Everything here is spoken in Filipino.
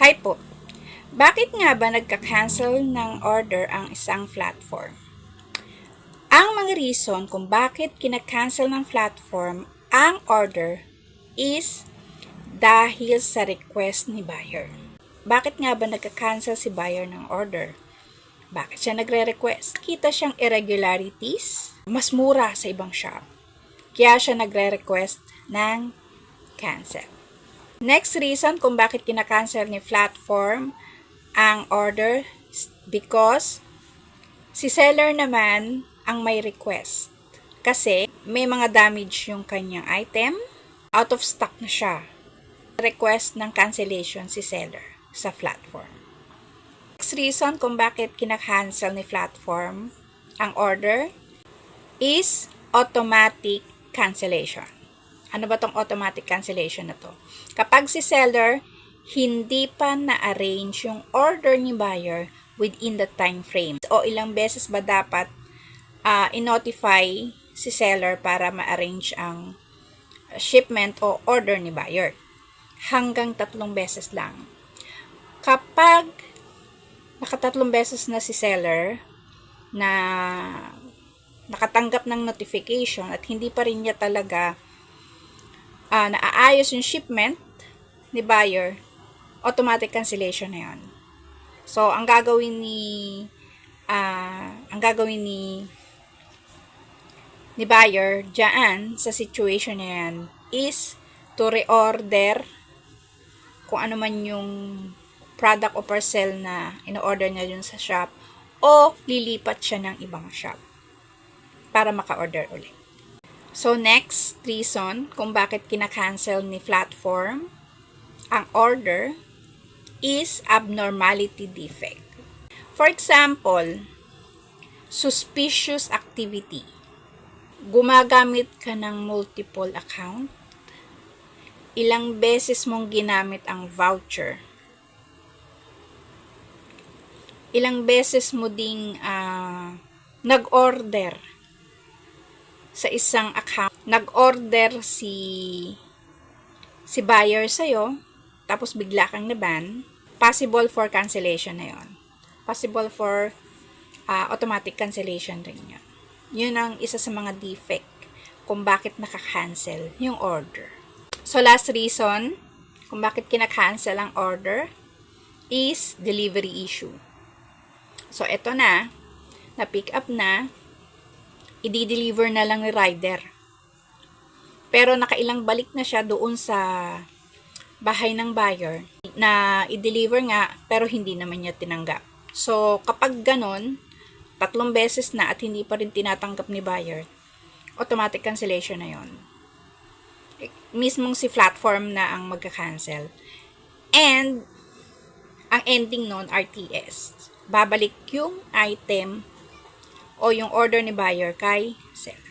Hi po. Bakit nga ba nagka-cancel ng order ang isang platform? Ang mga reason kung bakit kina-cancel ng platform ang order is dahil sa request ni buyer. Bakit nga ba nagka-cancel si buyer ng order? Bakit siya nagre-request? Kita siyang irregularities, mas mura sa ibang shop. Kaya siya nagre-request ng cancel. Next reason kung bakit kina-cancel ni platform ang order, because si seller naman ang may request. Kasi may mga damage yung kanyang item, out of stock na siya. Request ng cancellation si seller sa platform. Next reason kung bakit kina-cancel ni platform ang order is automatic cancellation. Ano ba tong automatic cancellation na to? Kapag si seller hindi pa na-arrange yung order ni buyer within the time frame. O ilang beses ba dapat i-notify si seller para ma-arrange ang shipment o order ni buyer? Hanggang 3 beses lang. Kapag nakatatlong beses na si seller na nakatanggap ng notification at hindi pa rin niya talaga naaayos yung shipment ni buyer, automatic cancellation na yun. So, ang gagawin ni buyer diyan sa situation na yan is to reorder kung ano man yung product o parcel na in-order niya dun sa shop o lilipat siya ng ibang shop para maka-order ulit. So, next reason kung bakit kina-cancel ni platform ang order is abnormality defect. For example, suspicious activity. Gumagamit ka ng multiple account. Ilang beses mong ginamit ang voucher. Ilang beses mo ding nag-order sa isang account. Nag-order si buyer sa'yo, tapos bigla kang na-ban, possible for cancellation na yon. Possible for automatic cancellation rin yun. Yun ang isa sa mga defect kung bakit naka-cancel yung order. So, last reason kung bakit kina-cancel ang order is delivery issue. So, eto na-pick up na, i-deliver na lang ni rider. Pero nakailang balik na siya doon sa bahay ng buyer na i-deliver nga pero hindi naman niya tinanggap. So, kapag ganon, 3 beses na at hindi pa rin tinatanggap ni buyer, automatic cancellation na yon. Mismong si platform na ang magka-cancel. And, ang ending nun, RTS. Babalik yung item o yung order ni buyer kay seller.